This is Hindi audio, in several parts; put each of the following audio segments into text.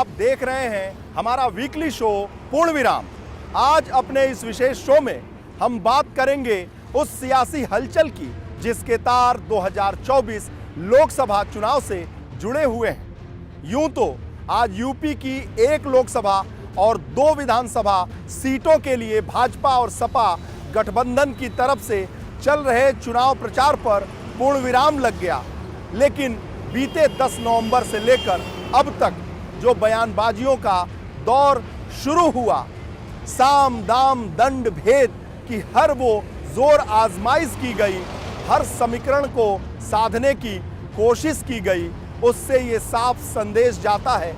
आप देख रहे हैं हमारा वीकली शो पूर्ण विराम। आज अपने इस विशेष शो में हम बात करेंगे उस सियासी हलचल की जिसके तार 2024 लोकसभा चुनाव से जुड़े हुए हैं। यूं तो आज यूपी की एक लोकसभा और 2 विधानसभा सीटों के लिए भाजपा और सपा गठबंधन की तरफ से चल रहे चुनाव प्रचार पर पूर्ण विराम लग गया, लेकिन बीते 10 नवंबर से लेकर अब तक जो बयानबाजियों का दौर शुरू हुआ, साम दाम दंड भेद की हर वो जोर आजमाइश की गई, हर समीकरण को साधने की कोशिश की गई, उससे ये साफ संदेश जाता है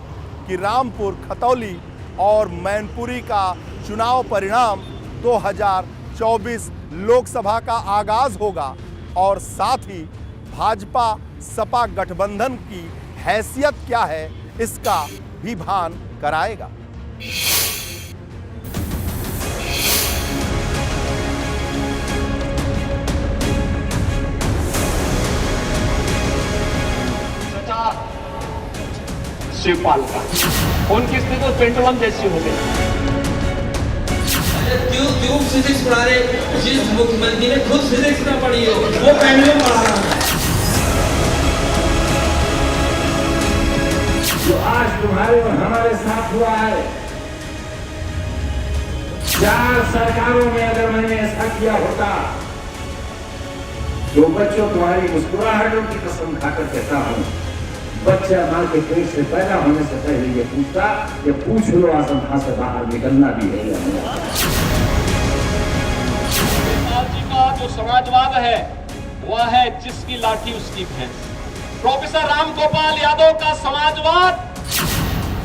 कि रामपुर, खतौली और मैनपुरी का चुनाव परिणाम 2024 लोकसभा का आगाज होगा और साथ ही भाजपा सपा गठबंधन की हैसियत क्या है इसका भी भान कराएगा। शिवपाल का उनकी स्थिति तो पेंडुलम जैसी हो गई। ट्यूब फिजिक्स पढ़ा रहे, जिस मुख्यमंत्री ने खुद फिजिक्स ना पढ़ी हो वो पेंडुलम पढ़ा रहा है। जो आज तुम्हारे और हमारे साथ हुआ है, 4 सरकारों में अगर मैंने ऐसा किया होता तो बच्चों तुम्हारी मुस्कुराहटों की कसम खाकर कहता हूं, बच्चा मां के पेट से पैदा होने से पहले ये पूछता, ये पूछ लो आजम खां से बाहर निकलना भी है या नहीं। जी का जो समाजवाद है वह है जिसकी लाठी उसकी भैंस। प्रोफेसर राम गोपाल यादव का समाजवाद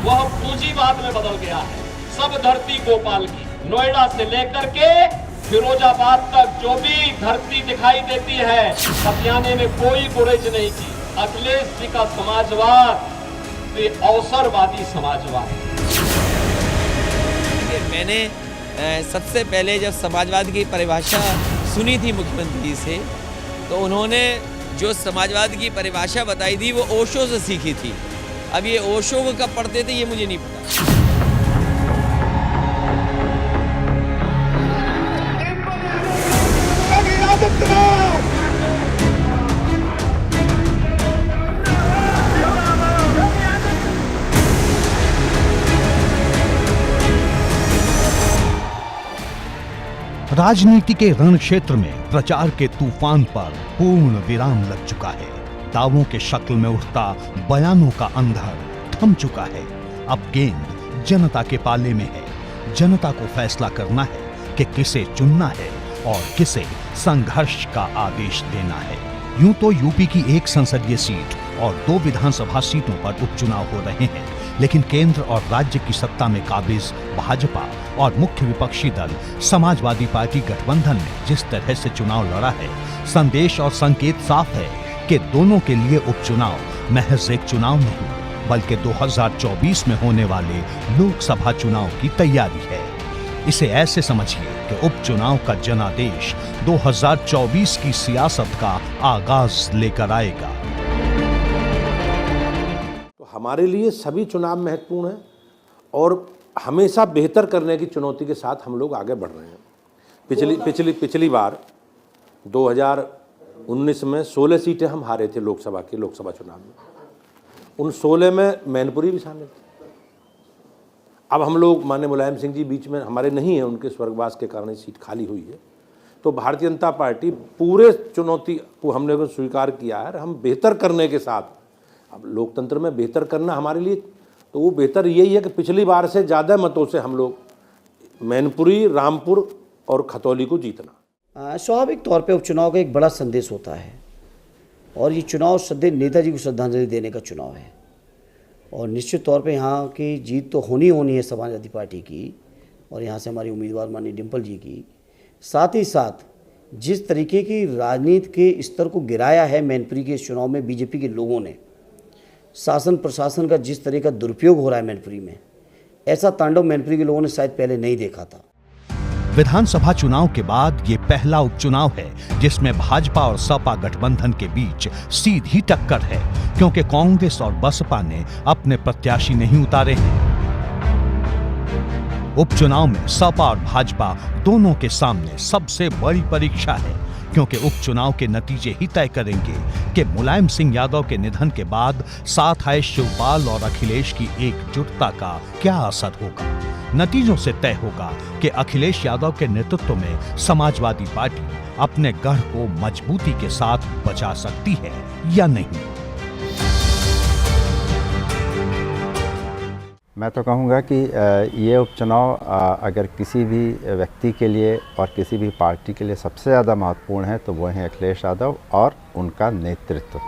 वह पूंजीवाद में बदल गया है। सब धरती गोपाल की, नोएडा से लेकर के फिरोजाबाद तक जो भी धरती दिखाई देती है, सत्याने में कोई गुरेज नहीं की। अखिलेश जी का समाजवाद ये अवसरवादी समाजवाद। मैंने सबसे पहले जब समाजवाद की परिभाषा सुनी थी मुख्यमंत्री से, तो उन्होंने जो समाजवाद की परिभाषा बताई थी वो ओशो से सीखी थी। अब ये ओशो को कब पढ़ते थे ये मुझे नहीं पता। राजनीति के रण क्षेत्र में प्रचार के तूफान पर पूर्ण विराम लग चुका है। दावों के शक्ल में उठता बयानों का अंधर थम चुका है। अब गेंद जनता के पाले में है। जनता को फैसला करना है कि किसे चुनना है और किसे संघर्ष का आदेश देना है। यूं तो यूपी की एक संसदीय सीट और 2 विधानसभा सीटों पर उपचुनाव हो रहे हैं, लेकिन केंद्र और राज्य की सत्ता में काबिज भाजपा और मुख्य विपक्षी दल समाजवादी पार्टी गठबंधन ने जिस तरह से चुनाव लड़ा है, संदेश और संकेत साफ है कि दोनों के लिए उपचुनाव महज एक चुनाव नहीं बल्कि 2024 में होने वाले लोकसभा चुनाव की तैयारी है। इसे ऐसे समझिए कि उपचुनाव का जनादेश 2024 की सियासत का आगाज लेकर आएगा। हमारे लिए सभी चुनाव महत्वपूर्ण हैं और हमेशा बेहतर करने की चुनौती के साथ हम लोग आगे बढ़ रहे हैं। पिछली बार 2019 में 16 सीटें हम हारे थे लोकसभा चुनाव में। उन 16 में मैनपुरी भी शामिल थी। अब हम लोग माननीय मुलायम सिंह जी बीच में हमारे नहीं है, उनके स्वर्गवास के कारण सीट खाली हुई है। तो भारतीय जनता पार्टी पूरे चुनौती को हमने को स्वीकार किया है। हम बेहतर करने के साथ, अब लोकतंत्र में बेहतर करना हमारे लिए तो वो बेहतर यही है कि पिछली बार से ज़्यादा मतों से हम लोग मैनपुरी, रामपुर और खतौली को जीतना। स्वाभाविक तौर पे उपचुनाव का एक बड़ा संदेश होता है और ये चुनाव सदैव नेताजी को श्रद्धांजलि देने का चुनाव है और निश्चित तौर पे यहाँ की जीत तो होनी है समाजवादी पार्टी की और यहाँ से हमारी उम्मीदवार माननीय डिम्पल जी की। साथ ही साथ जिस तरीके की राजनीति के स्तर को गिराया है मैनपुरी के इस चुनाव में बीजेपी के लोगों ने, शासन प्रशासन का जिस तरह का दुरुपयोग हो रहा है मैनपुरी में, ऐसा तांडव मैनपुरी के लोगों ने शायद पहले नहीं देखा था। विधानसभा चुनाव के बाद ये पहला उपचुनाव है जिसमें भाजपा और सपा गठबंधन के बीच सीधी टक्कर है, क्योंकि कांग्रेस और बसपा ने अपने प्रत्याशी नहीं उतारे हैं। उपचुनाव में सपा और भाजपा दोनों के सामने सबसे बड़ी परीक्षा है, क्योंकि उपचुनाव के नतीजे ही तय करेंगे कि मुलायम सिंह यादव के निधन के बाद साथ आए शिवपाल और अखिलेश की एकजुटता का क्या असर होगा। नतीजों से तय होगा कि अखिलेश यादव के नेतृत्व में समाजवादी पार्टी अपने गढ़ को मजबूती के साथ बचा सकती है या नहीं। मैं तो कहूँगा कि ये उपचुनाव अगर किसी भी व्यक्ति के लिए और किसी भी पार्टी के लिए सबसे ज़्यादा महत्वपूर्ण है तो वो है अखिलेश यादव और उनका नेतृत्व।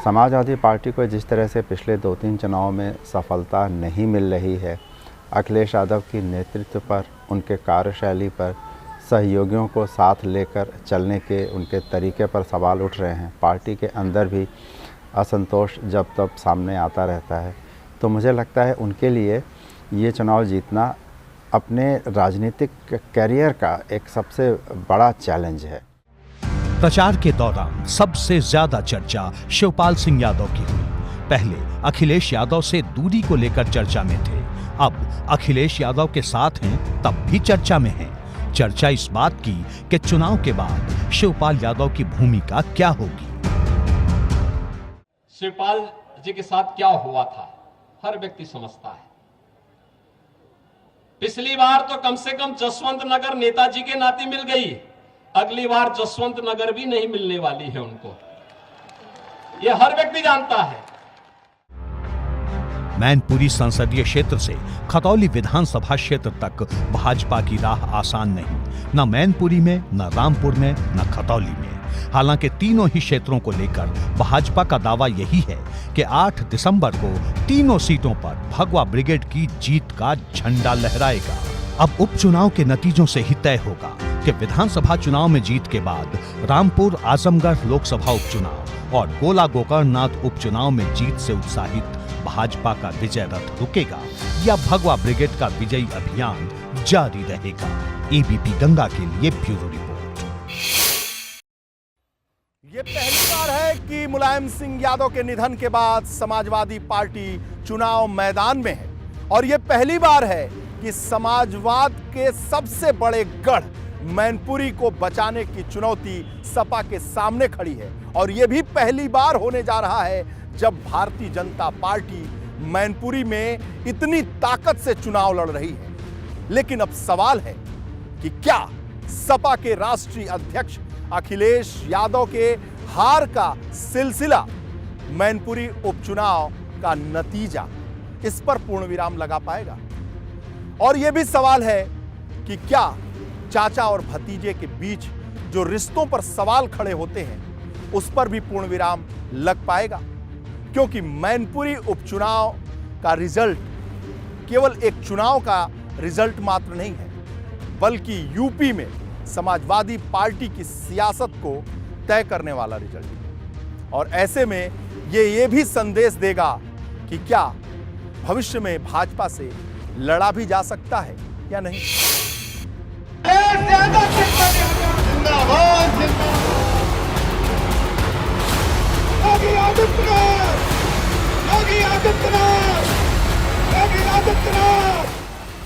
समाजवादी पार्टी को जिस तरह से पिछले 2-3 चुनाव में सफलता नहीं मिल रही है, अखिलेश यादव की नेतृत्व पर, उनके कार्यशैली पर, सहयोगियों को साथ लेकर चलने के उनके तरीके पर सवाल उठ रहे हैं। पार्टी के अंदर भी असंतोष जब तब सामने आता रहता है। तो मुझे लगता है उनके लिए ये चुनाव जीतना अपने राजनीतिक कैरियर का एक सबसे बड़ा चैलेंज है। प्रचार के दौरान सबसे ज्यादा चर्चा शिवपाल सिंह यादव की हुई। पहले अखिलेश यादव से दूरी को लेकर चर्चा में थे, अब अखिलेश यादव के साथ हैं तब भी चर्चा में हैं। चर्चा इस बात की कि चुनाव के बाद शिवपाल यादव की भूमिका क्या होगी। शिवपाल जी के साथ क्या हुआ था हर व्यक्ति समझता है। पिछली बार तो कम से कम जसवंत नगर नेताजी के नाते मिल गई, अगली बार जसवंत नगर भी नहीं मिलने वाली है उनको, यह हर व्यक्ति जानता है। मैनपुरी संसदीय क्षेत्र से खतौली विधानसभा क्षेत्र तक भाजपा की राह आसान नहीं, न मैनपुरी में, न रामपुर में, न खतौली में। हालांकि तीनों ही क्षेत्रों को लेकर भाजपा का दावा यही है कि 8 दिसंबर को तीनों सीटों पर भगवा ब्रिगेड की जीत का झंडा लहराएगा। अब उपचुनाव के नतीजों से ही तय होगा कि विधानसभा चुनाव में जीत के बाद रामपुर आजमगढ़ लोकसभा उपचुनाव और गोला गोकर्णनाथ उपचुनाव में जीत से उत्साहित भाजपा का विजय रथ रुकेगा या भगवा ब्रिगेड का विजयी अभियान जारी रहेगा। एबीपी गंगा के लिए ब्यूरो रिपोर्ट। ये पहली बार है कि मुलायम सिंह यादव के निधन के बाद समाजवादी पार्टी चुनाव मैदान में है, और ये पहली बार है कि समाजवाद के सबसे बड़े गढ़ मैनपुरी को बचाने की चुनौती सपा के सामने खड़ी है। और यह भी पहली बार होने जा रहा है जब भारतीय जनता पार्टी मैनपुरी में इतनी ताकत से चुनाव लड़ रही है। लेकिन अब सवाल है कि क्या सपा के राष्ट्रीय अध्यक्ष अखिलेश यादव के हार का सिलसिला मैनपुरी उपचुनाव का नतीजा इस पर पूर्ण विराम लगा पाएगा? और यह भी सवाल है कि क्या चाचा और भतीजे के बीच जो रिश्तों पर सवाल खड़े होते हैं उस पर भी पूर्ण विराम लग पाएगा? क्योंकि मैनपुरी उपचुनाव का रिजल्ट केवल एक चुनाव का रिजल्ट मात्र नहीं है, बल्कि यूपी में समाजवादी पार्टी की सियासत को तय करने वाला रिजल्ट है। और ऐसे में ये भी संदेश देगा कि क्या भविष्य में भाजपा से लड़ा भी जा सकता है या नहीं।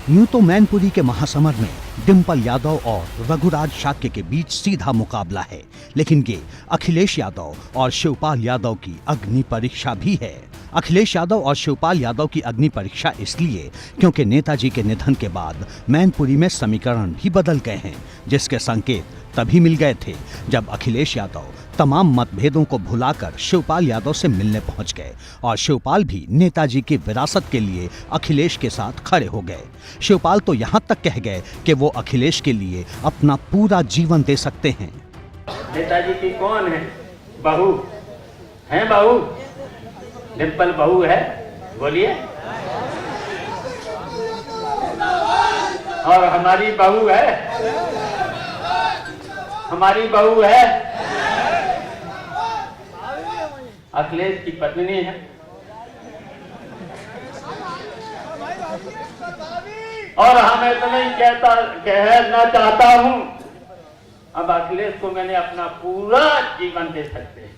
यूं तो मैनपुरी के महासमर में डिंपल यादव और रघुराज शाक्य के बीच सीधा मुकाबला है, लेकिन ये अखिलेश यादव और शिवपाल यादव की अग्नि परीक्षा भी है। अखिलेश यादव और शिवपाल यादव की अग्नि परीक्षा इसलिए क्योंकि नेताजी के निधन के बाद मैनपुरी में समीकरण भी बदल गए हैं, जिसके संकेत तभी मिल गए थे जब अखिलेश यादव तमाम मतभेदों को भुलाकर शिवपाल यादव से मिलने पहुंच गए और शिवपाल भी नेताजी की विरासत के लिए अखिलेश के साथ खड़े हो गए। शिवपाल तो यहां तक कह गए कि वो अखिलेश के लिए अपना पूरा जीवन दे सकते हैं। नेताजी की कौन है बहू है? बहू डिंपल बहू है, बोलिए। और हमारी बहू है, हमारी बहू है, अखिलेश की पत्नी है। और हम इतना ही कहना चाहता हूं, अब अखिलेश को मैंने अपना पूरा जीवन दे सकते हैं।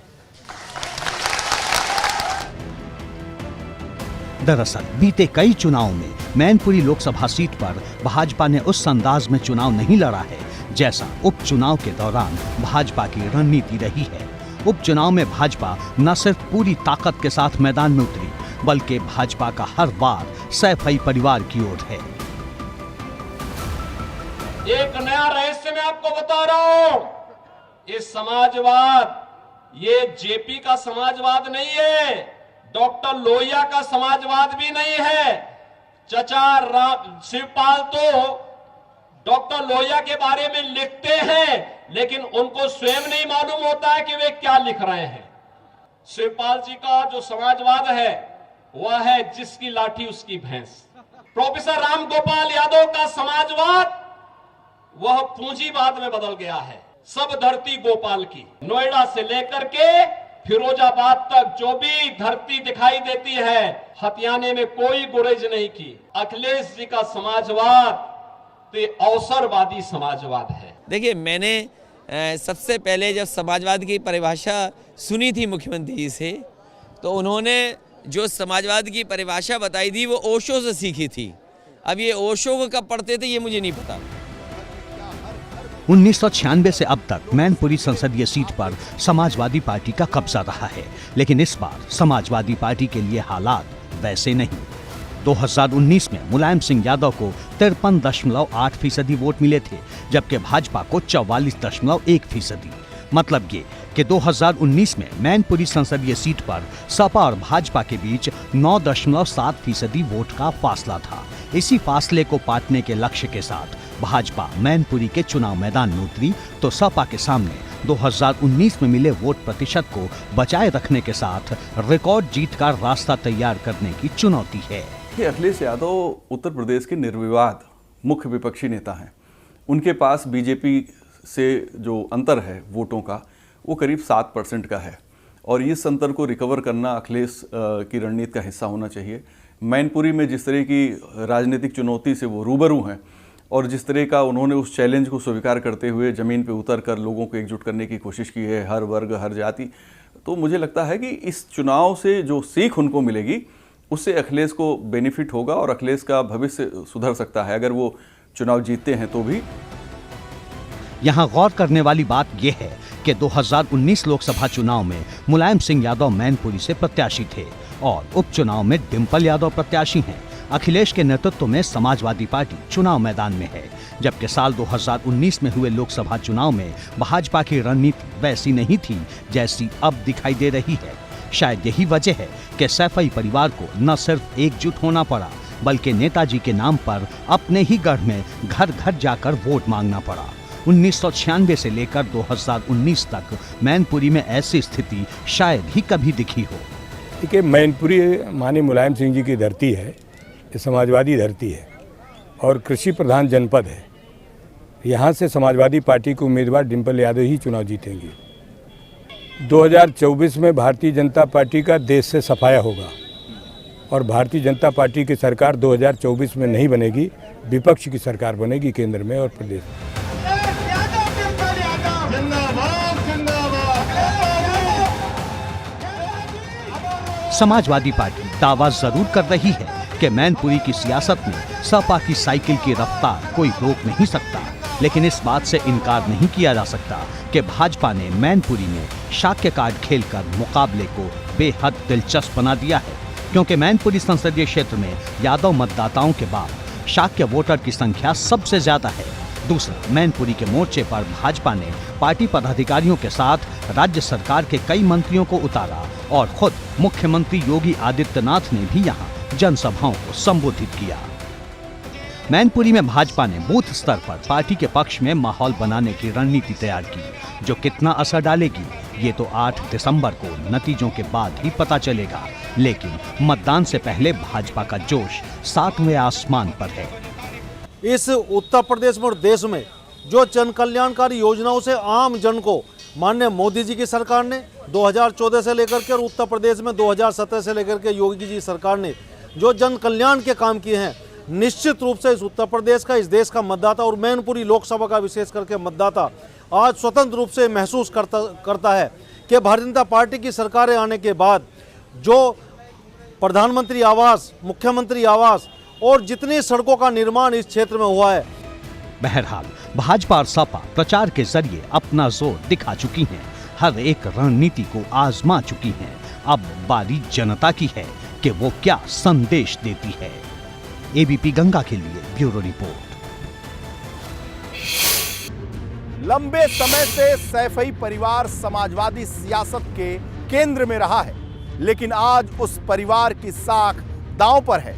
दरअसल बीते कई चुनावों में मैनपुरी लोकसभा सीट पर भाजपा ने उस अंदाज में चुनाव नहीं लड़ा है जैसा उपचुनाव के दौरान भाजपा की रणनीति रही है। उपचुनाव में भाजपा न सिर्फ पूरी ताकत के साथ मैदान में उतरी, बल्कि भाजपा का हर वार सैफई परिवार की ओर है। एक नया रहस्य मैं आपको बता रहा हूं, ये समाजवाद, ये जेपी का समाजवाद नहीं है, डॉक्टर लोहिया का समाजवाद भी नहीं है। चचा शिवपाल तो डॉक्टर लोहिया के बारे में लिखते हैं, लेकिन उनको स्वयं नहीं मालूम होता है कि वे क्या लिख रहे हैं। शिवपाल जी का जो समाजवाद है वह है जिसकी लाठी उसकी भैंस। प्रोफेसर राम गोपाल यादव का समाजवाद वह पूंजीवाद में बदल गया है। सब धरती गोपाल की, नोएडा से लेकर के फिरोजाबाद तक जो भी धरती दिखाई देती है, हथियाने में कोई गुरेज नहीं की। अखिलेश जी का समाजवाद तो अवसरवादी समाजवाद है। देखिए, मैंने सबसे पहले जब समाजवाद की परिभाषा सुनी थी मुख्यमंत्री जी से, तो उन्होंने जो समाजवाद की परिभाषा बताई थी वो ओशो से सीखी थी। अब ये ओशो को कब पढ़ते थे ये मुझे नहीं पता। 1996 से अब तक मैनपुरी संसदीय सीट पर समाजवादी पार्टी का कब्जा रहा है, लेकिन इस बार समाजवादी पार्टी के लिए हालात वैसे नहीं। 2019 में मुलायम सिंह यादव को 53.8% वोट मिले थे, जबकि भाजपा को 44.1%। मतलब ये कि 2019 में मैनपुरी संसदीय सीट पर सपा और भाजपा के बीच 9.7% वोट का फासला था। इसी फासले को पाटने के लक्ष्य के साथ भाजपा मैनपुरी के चुनाव मैदान में उतरी, तो सपा के सामने 2019 में मिले वोट प्रतिशत को बचाए रखने के साथ रिकॉर्ड जीत का रास्ता तैयार करने की चुनौती है। अखिलेश यादव उत्तर प्रदेश के निर्विवाद मुख्य विपक्षी नेता हैं। उनके पास बीजेपी से जो अंतर है वोटों का, वो करीब 7% का है, और इस अंतर को रिकवर करना अखिलेश की रणनीति का हिस्सा होना चाहिए। मैनपुरी में जिस तरह की राजनीतिक चुनौती से वो रूबरू हैं और जिस तरह का उन्होंने उस चैलेंज को स्वीकार करते हुए ज़मीन पे उतर कर लोगों को एकजुट करने की कोशिश की है, हर वर्ग हर जाति, तो मुझे लगता है कि इस चुनाव से जो सीख उनको मिलेगी उससे अखिलेश को बेनिफिट होगा और अखिलेश का भविष्य सुधर सकता है अगर वो चुनाव जीतते हैं तो भी। यहाँ गौर करने वाली बात यह है कि 2019 लोकसभा चुनाव में मुलायम सिंह यादव मैनपुरी से प्रत्याशी थे और उपचुनाव में डिंपल यादव प्रत्याशी हैं। अखिलेश के नेतृत्व में समाजवादी पार्टी चुनाव मैदान में है, जबकि साल 2019 में हुए लोकसभा चुनाव में भाजपा की रणनीति वैसी नहीं थी जैसी अब दिखाई दे रही है। शायद यही वजह है कि सैफई परिवार को न सिर्फ एकजुट होना पड़ा, बल्कि नेताजी के नाम पर अपने ही गढ़ में घर घर जाकर वोट मांगना पड़ा। 1996 से लेकर 2019 तक मैनपुरी में ऐसी स्थिति शायद ही कभी दिखी हो। देखिए, मैनपुरी माननीय मुलायम सिंह जी की धरती है, ये समाजवादी धरती है और कृषि प्रधान जनपद है। यहाँ से समाजवादी पार्टी के उम्मीदवार डिंपल यादव ही चुनाव जीतेंगे। 2024 में भारतीय जनता पार्टी का देश से सफाया होगा और भारतीय जनता पार्टी की सरकार 2024 में नहीं बनेगी, विपक्ष की सरकार बनेगी केंद्र में और प्रदेश में। समाजवादी पार्टी दावा जरूर कर रही है कि मैनपुरी की सियासत में सपा की साइकिल की रफ्तार कोई रोक नहीं सकता, लेकिन इस बात से इनकार नहीं किया जा सकता कि भाजपा ने मैनपुरी में शाक्य कार्ड खेलकर मुकाबले को बेहद दिलचस्प बना दिया है, क्योंकि मैनपुरी संसदीय क्षेत्र में यादव मतदाताओं के बाद शाक्य वोटर की संख्या सबसे ज्यादा है। दूसरा, मैनपुरी के मोर्चे पर भाजपा ने पार्टी पदाधिकारियों के साथ राज्य सरकार के कई मंत्रियों को उतारा और खुद मुख्यमंत्री योगी आदित्यनाथ ने भी यहां जनसभाओं को संबोधित किया। मैनपुरी में भाजपा ने बूथ स्तर पर पार्टी के पक्ष में माहौल बनाने की रणनीति तैयार की, जो कितना असर डालेगी ये तो 8 दिसंबर को नतीजों के बाद ही पता चलेगा, लेकिन मतदान से पहले भाजपा का जोश 7वें आसमान पर है। इस उत्तर प्रदेश में और देश में जो जन कल्याणकारी योजनाओं से आम जन को माननीय मोदी जी की सरकार ने 2014 से लेकर के और उत्तर प्रदेश में 2017 से लेकर के योगी जी सरकार ने जो जन कल्याण के काम किए हैं, निश्चित रूप से इस उत्तर प्रदेश का, इस देश का मतदाता और मैनपुरी लोकसभा का विशेष करके मतदाता आज स्वतंत्र रूप से महसूस करता है कि भारतीय जनता पार्टी की सरकारें आने के बाद जो प्रधानमंत्री आवास, मुख्यमंत्री आवास और जितनी सड़कों का निर्माण इस क्षेत्र में हुआ है। बहरहाल भाजपा और सपा प्रचार के जरिए अपना जोर दिखा चुकी हैं, हर एक रणनीति को आजमा चुकी हैं। अब बारी जनता की है कि वो क्या संदेश देती है। एबीपी गंगा के लिए ब्यूरो रिपोर्ट। लंबे समय से सैफई परिवार समाजवादी सियासत के केंद्र में रहा है, लेकिन आज उस परिवार की साख दांव पर है,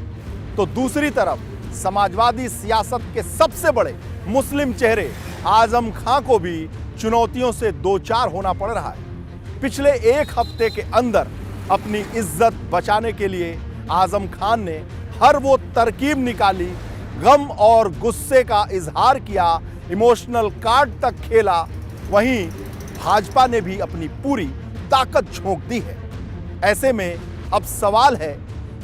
तो दूसरी तरफ समाजवादी सियासत के सबसे बड़े मुस्लिम चेहरे आजम खां को भी चुनौतियों से दो चार होना पड़ रहा है। पिछले एक हफ्ते के अंदर अपनी इज्जत बचाने के लिए आजम खान ने हर वो तरकीब निकाली, गम और गुस्से का इजहार किया, इमोशनल कार्ड तक खेला। वहीं भाजपा ने भी अपनी पूरी ताकत झोंक दी है। ऐसे में अब सवाल है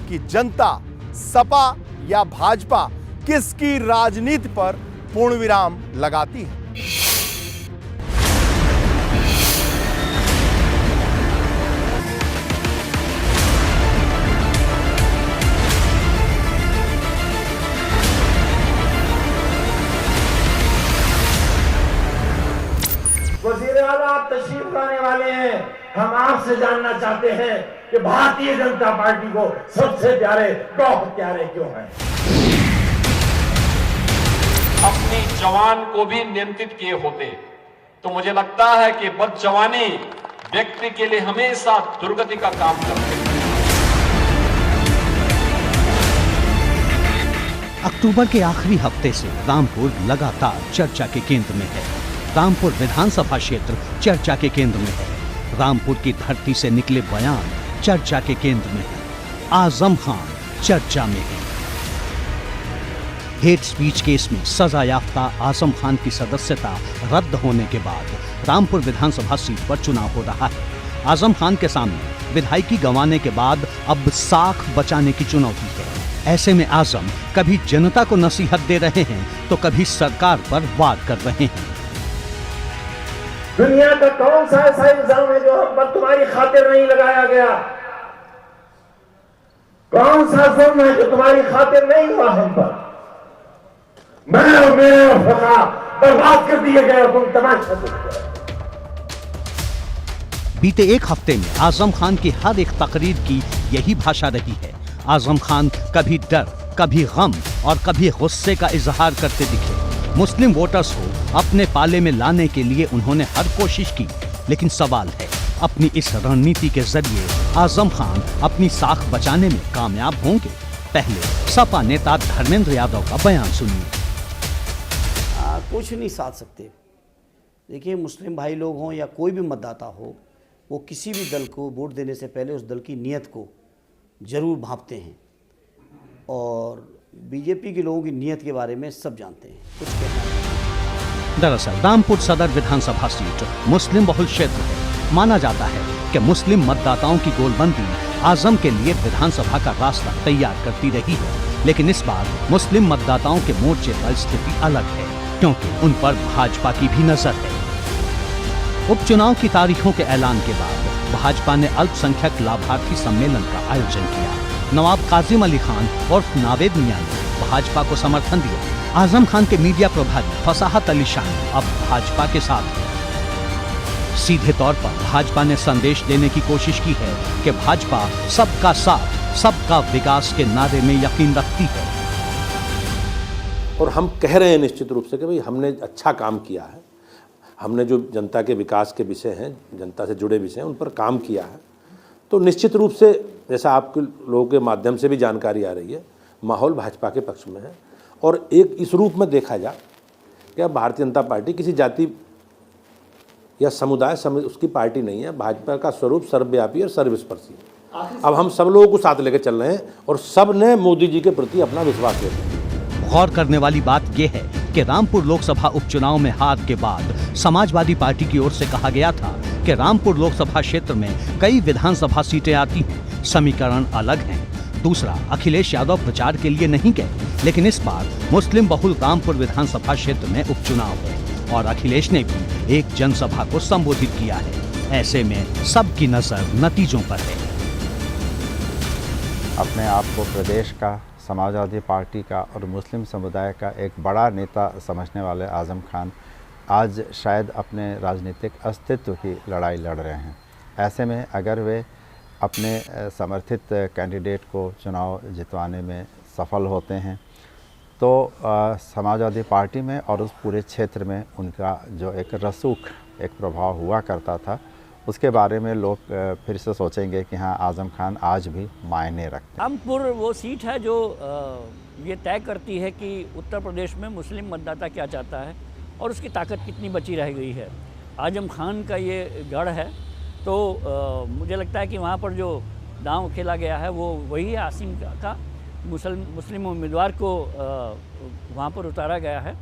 कि जनता सपा या भाजपा किसकी राजनीति पर पूर्ण विराम लगाती है। वज़ीर आला आप तशरीफ लाने वाले हैं। हम आपसे जानना चाहते हैं कि भारतीय जनता पार्टी को सबसे प्यारे गौ हत्यारे क्यों हैं? अपनी जवान को भी नियंत्रित किए होते तो मुझे लगता है कि बदजवानी व्यक्ति के लिए हमेशा दुर्गति का काम करती है। अक्टूबर के आखिरी हफ्ते से रामपुर लगातार चर्चा के केंद्र में है। रामपुर विधानसभा क्षेत्र चर्चा के केंद्र में है। रामपुर की धरती से निकले बयान चर्चा के केंद्र में है। आजम खान चर्चा में है। हेट स्पीच केस में सजा याफ्ता आजम खान की सदस्यता रद्द होने के बाद रामपुर विधानसभा सीट पर चुनाव हो रहा है। आजम खान के सामने विधायकी गंवाने के बाद अब साख बचाने की चुनौती है। ऐसे में आजम कभी जनता को नसीहत दे रहे हैं तो कभी सरकार पर वार कर रहे हैं। दुनिया का कौन सा ऐसा इल्जाम है जो हम पर तुम्हारी खातिर नहीं लगाया गया? कौन सा जुर्म है जो तुम्हारी खातिर नहीं हुआ हम पर? मैं और मेरे फका बर्बाद कर दिए गए, तुम तमाशा देखते। बीते एक हफ्ते में आजम खान की हर एक तकरीर की यही भाषा रही है। आजम खान कभी डर, कभी गम और कभी गुस्से का इजहार करते दिखे। मुस्लिम वोटर्स को अपने पाले में लाने के लिए उन्होंने हर कोशिश की, लेकिन सवाल है अपनी इस रणनीति के जरिए आजम खान अपनी साख बचाने में कामयाब होंगे? पहले सपा नेता धर्मेंद्र यादव का बयान सुनिए। कुछ नहीं साध सकते। देखिए, मुस्लिम भाई लोग हों या कोई भी मतदाता हो, वो किसी भी दल को वोट देने से पहले उस दल की नीयत को जरूर भांपते हैं और बीजेपी के लोगों की नीयत के बारे में सब जानते हैं। कुछ कहना है। दरअसल रामपुर सदर विधानसभा सीट मुस्लिम बहुल क्षेत्र है। माना जाता है कि मुस्लिम मतदाताओं की गोलबंदी आजम के लिए विधानसभा का रास्ता तैयार करती रही है, लेकिन इस बार मुस्लिम मतदाताओं के मोर्चे पर स्थिति अलग है, क्योंकि उन पर भाजपा की भी नजर है। उपचुनाव की तारीखों के ऐलान के बाद भाजपा ने अल्पसंख्यक लाभार्थी सम्मेलन का आयोजन किया। नवाब काजिम अली खान और नावेद मियां ने भाजपा को समर्थन दिया। आजम खान के मीडिया प्रभारी फसाहत अली शाह अब भाजपा के साथ हैं। सीधे तौर पर भाजपा ने संदेश देने की कोशिश की है कि भाजपा सबका साथ, सबका विकास के नारे में यकीन रखती है। और हम कह रहे हैं निश्चित रूप से कि भाई हमने अच्छा काम किया है, हमने जो जनता के विकास के विषय हैं, जनता से जुड़े विषय हैं, उन पर काम किया है। तो निश्चित रूप से जैसा आपके लोगों के माध्यम से भी जानकारी आ रही है, माहौल भाजपा के पक्ष में है। और एक इस रूप में देखा जाए कि अब भारतीय जनता पार्टी किसी जाति या समुदाय उसकी पार्टी नहीं है। भाजपा का स्वरूप सर्वव्यापी और सर्वस्पर्शी है। अब हम सब लोगों को साथ लेकर चल रहे हैं और सब ने मोदी जी के प्रति अपना विश्वास दिया है। गौर करने वाली बात यह है कि रामपुर लोकसभा उपचुनाव में हार के बाद समाजवादी पार्टी की ओर से कहा गया था कि रामपुर लोकसभा क्षेत्र में कई विधानसभा सीटें आती हैं, समीकरण अलग हैं। दूसरा, अखिलेश यादव प्रचार के लिए नहीं गए, लेकिन इस बार मुस्लिम बहुल रामपुर विधानसभा क्षेत्र में उपचुनाव है और अखिलेश ने भी एक जनसभा को संबोधित किया है। ऐसे में सबकी नजर नतीजों पर है। अपने आप को प्रदेश का, समाजवादी पार्टी का और मुस्लिम समुदाय का एक बड़ा नेता समझने वाले आज़म खान आज शायद अपने राजनीतिक अस्तित्व की लड़ाई लड़ रहे हैं। ऐसे में अगर वे अपने समर्थित कैंडिडेट को चुनाव जितवाने में सफल होते हैं तो समाजवादी पार्टी में और उस पूरे क्षेत्र में उनका जो एक रसूख एक प्रभाव हुआ करता था, उसके बारे में लोग फिर से सोचेंगे कि हाँ, आज़म खान आज भी मायने रखते हैं। रामपुर वो सीट है जो ये तय करती है कि उत्तर प्रदेश में मुस्लिम मतदाता क्या चाहता है और उसकी ताकत कितनी बची रह गई है। आज़म खान का ये गढ़ है, तो मुझे लगता है कि वहाँ पर जो दांव खेला गया है वो वही है। आसिम का मुस्लिम उम्मीदवार को वहाँ पर उतारा गया है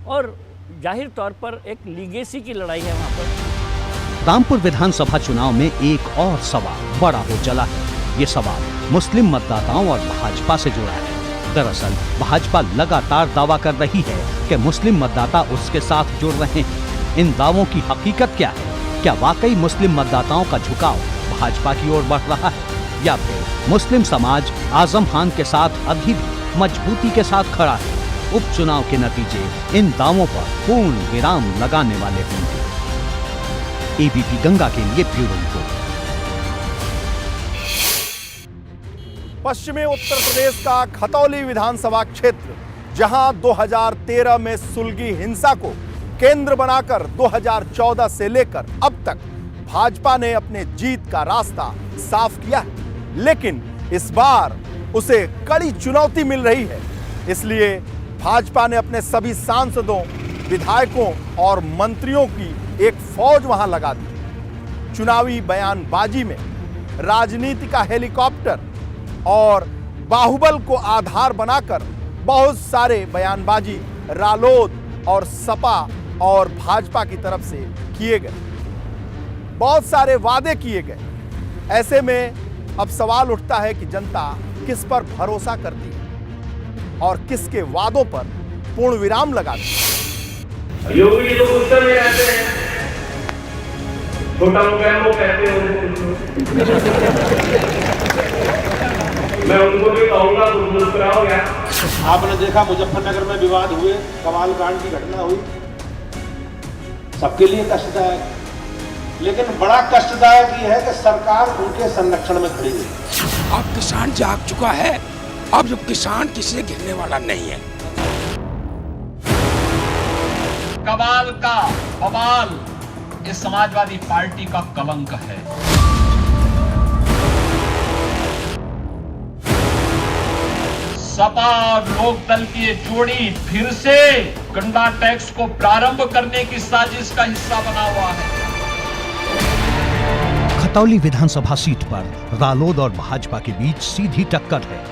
और जाहिर तौर पर एक लीगेसी की लड़ाई है वहाँ पर। रामपुर विधानसभा चुनाव में एक और सवाल बड़ा हो चला है। ये सवाल मुस्लिम मतदाताओं और भाजपा से जुड़ा है। दरअसल भाजपा लगातार दावा कर रही है कि मुस्लिम मतदाता उसके साथ जुड़ रहे हैं। इन दावों की हकीकत क्या है? क्या वाकई मुस्लिम मतदाताओं का झुकाव भाजपा की ओर बढ़ रहा है या फिर मुस्लिम समाज आज़म खान के साथ अभी भी मजबूती के साथ खड़ा है? उपचुनाव के नतीजे इन दावों पर पूर्ण विराम लगाने वाले होंगे। एबीपी गंगा के लिए ब्यूरो रिपोर्ट। पश्चिमी उत्तर प्रदेश का खतौली विधानसभा क्षेत्र, जहां 2013 में सुलगी हिंसा को केंद्र बनाकर 2014 से लेकर अब तक भाजपा ने अपने जीत का रास्ता साफ किया है, लेकिन इस बार उसे कड़ी चुनौती मिल रही है। इसलिए भाजपा ने अपने सभी सांसदों, विधायकों और मंत्रियों की एक फौज वहां लगा दी। चुनावी बयानबाजी में राजनीति का हेलीकॉप्टर और बाहुबल को आधार बनाकर बहुत सारे बयानबाजी रालोद और सपा और भाजपा की तरफ से किए गए। बहुत सारे वादे किए गए। ऐसे में अब सवाल उठता है कि जनता किस पर भरोसा करती है और किसके वादों पर पूर्ण विराम लगाती है। योगी तो उत्तर में रहते हैं, छोटा वो कहते हैं, मैं उनको भी कहूंगा तो मुस्कुराओ क्या। आपने देखा मुजफ्फरनगर में विवाद हुए, कमाल कांड की घटना हुई, सबके लिए कष्टदायक, लेकिन बड़ा कष्टदायक ये है कि सरकार उनके संरक्षण में खड़ी है। अब किसान जाग चुका है, अब जब किसान किसी से गिरने वाला नहीं है। कमाल का बवाल इस समाजवादी पार्टी का कलंक है। सपा और लोकदल की ये जोड़ी फिर से गंडा टैक्स को प्रारंभ करने की साजिश का हिस्सा बना हुआ है। खतौली विधानसभा सीट पर रालोद और भाजपा के बीच सीधी टक्कर है।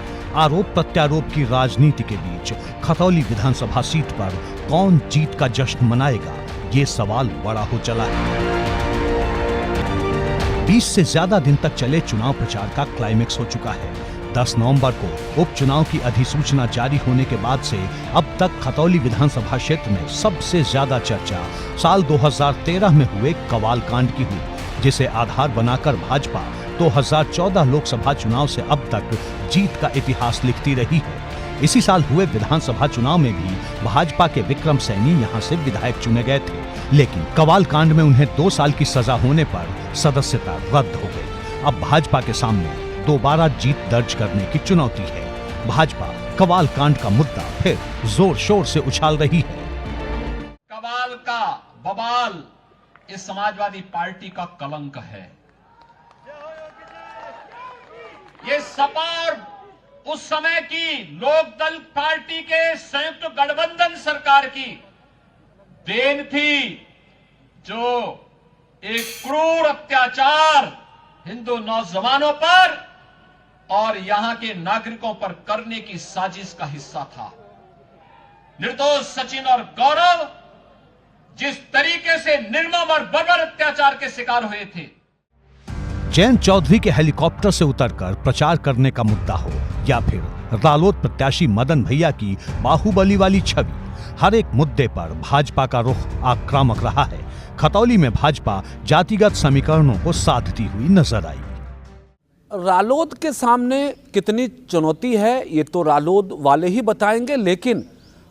आरोप प्रत्यारोप की राजनीति के बीच खतौली विधानसभा सीट पर कौन जीत का जश्न मनाएगा, ये सवाल बड़ा हो चला है। 20 से ज्यादा दिन तक चले चुनाव प्रचार का क्लाइमेक्स हो चुका है। 10 नवंबर को उपचुनाव की अधिसूचना जारी होने के बाद से अब तक खतौली विधानसभा क्षेत्र में सबसे ज्यादा चर्चा साल 2013 में हुए कवाल कांड की हुई, जिसे आधार बनाकर भाजपा 2014 लोकसभा चुनाव से अब तक जीत का इतिहास लिखती रही है। इसी साल हुए विधानसभा चुनाव में भी भाजपा के विक्रम सैनी यहां से विधायक चुने गए थे, लेकिन कवाल कांड में उन्हें 2 साल की सजा होने पर सदस्यता रद्द हो गई। अब भाजपा के सामने दोबारा जीत दर्ज करने की चुनौती है। भाजपा कवाल कांड का मुद्दा फिर जोर शोर से उछाल रही है। कवाल का बवाल इस समाजवादी पार्टी का कलंक है। ये सपा और उस समय की लोकदल पार्टी के संयुक्त गठबंधन सरकार की देन थी, जो एक क्रूर अत्याचार हिंदू नौजवानों पर और यहां के नागरिकों पर करने की साजिश का हिस्सा था। निर्दोष सचिन और गौरव जिस तरीके से निर्मम और बर्बर अत्याचार के शिकार हुए थे। जयंत चौधरी के हेलीकॉप्टर से उतरकर प्रचार करने का मुद्दा हो या फिर रालोद प्रत्याशी मदन भैया की बाहुबली वाली छवि। हर एक मुद्दे पर भाजपा का रुख आक्रामक रहा है। खतौली में भाजपा जातिगत समीकरणों को साधती हुई नजर आई। रालोद के सामने कितनी चुनौती है ये तो रालोद वाले ही बताएंगे, लेकिन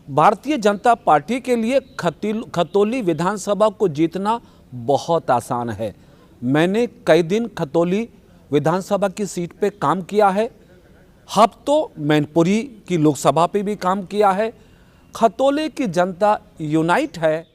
भारतीय जनता पार्टी के लिए खतौली विधानसभा को जीतना बहुत आसान है। मैंने कई दिन खतौली विधानसभा की सीट पे काम किया है, अब तो मैनपुरी की लोकसभा पे भी काम किया है। खतौली की जनता यूनाइट है।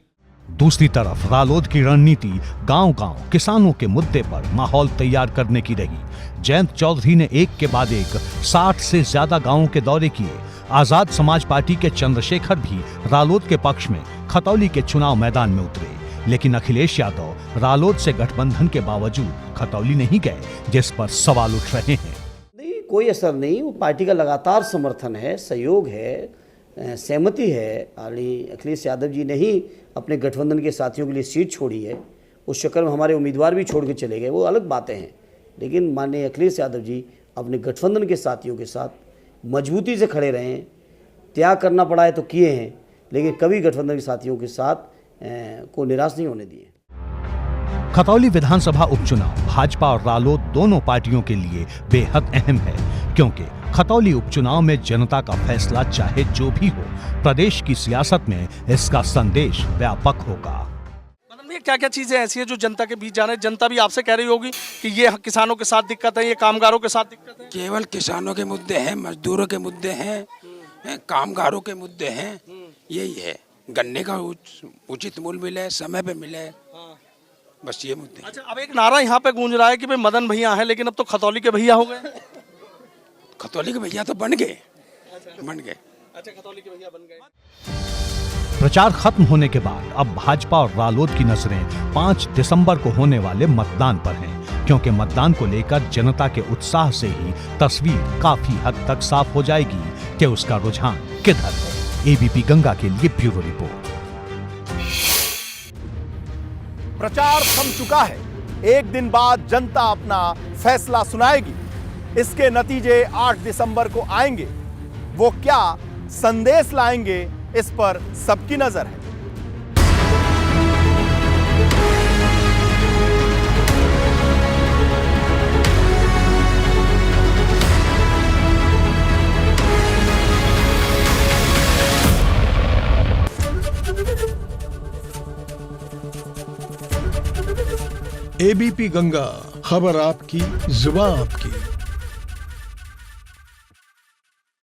दूसरी तरफ रालोद की रणनीति गांव-गांव किसानों के मुद्दे पर माहौल तैयार करने की रही। जयंत चौधरी ने एक के बाद एक 60 से ज्यादा गांवों के दौरे किए। आजाद समाज पार्टी के चंद्रशेखर भी रालोद के पक्ष में खतौली के चुनाव मैदान में उतरे, लेकिन अखिलेश यादव रालोद से गठबंधन के बावजूद खतौली नहीं गए, जिस पर सवाल उठ रहे हैं। नहीं, कोई असर नहीं। वो पार्टी का लगातार समर्थन है, सहयोग है, सहमति है। अखिलेश यादव जी ने ही अपने गठबंधन के साथियों के लिए सीट छोड़ी है। उस चक्कर में हमारे उम्मीदवार भी छोड़ के चले गए, वो अलग बातें हैं। लेकिन माननीय अखिलेश यादव जी अपने गठबंधन के साथियों के साथ मजबूती से खड़े रहे हैं। त्याग करना पड़ा है तो किए हैं, लेकिन कभी गठबंधन के साथियों के साथ को निराश नहीं होने दिए। खतौली विधानसभा उपचुनाव भाजपा और रालोद दोनों पार्टियों के लिए बेहद अहम है, क्योंकि खतौली उपचुनाव में जनता का फैसला चाहे जो भी हो, प्रदेश की सियासत में इसका संदेश व्यापक होगा। क्या क्या चीजें ऐसी है जो जनता के बीच जा रहे हैं? जनता भी आपसे कह रही होगी कि ये किसानों के साथ दिक्कत है, ये कामगारों के साथ दिक्कत है। केवल किसानों के मुद्दे हैं, मजदूरों के मुद्दे हैं, कामगारों के मुद्दे हैं। यही है, गन्ने का उचित मूल्य मिले, समय पे मिले, बस ये मुद्दे। अच्छा, अब एक नारा यहाँ पे गूंज रहा है कि भाई मदन भैया हैं, लेकिन अब तो खतौली के भैया हो गए। खतौली के भैया तो बन गए। अच्छा, खतौली के भैया बन गए। प्रचार खत्म होने के बाद अब भाजपा और रालोद की नजरें 5 दिसंबर को होने वाले मतदान पर हैं, क्योंकि मतदान को लेकर जनता के उत्साह से ही तस्वीर काफी हद तक साफ हो जाएगी कि उसका रुझान किधर है। एबीपी गंगा के लिए ब्यूरो रिपोर्ट। प्रचार थम चुका है। एक दिन बाद जनता अपना फैसला सुनाएगी। इसके नतीजे 8 दिसंबर को आएंगे। वो क्या संदेश लाएंगे, इस पर सबकी नजर है। एबीपी गंगा, खबर आपकी, जुबान आपकी।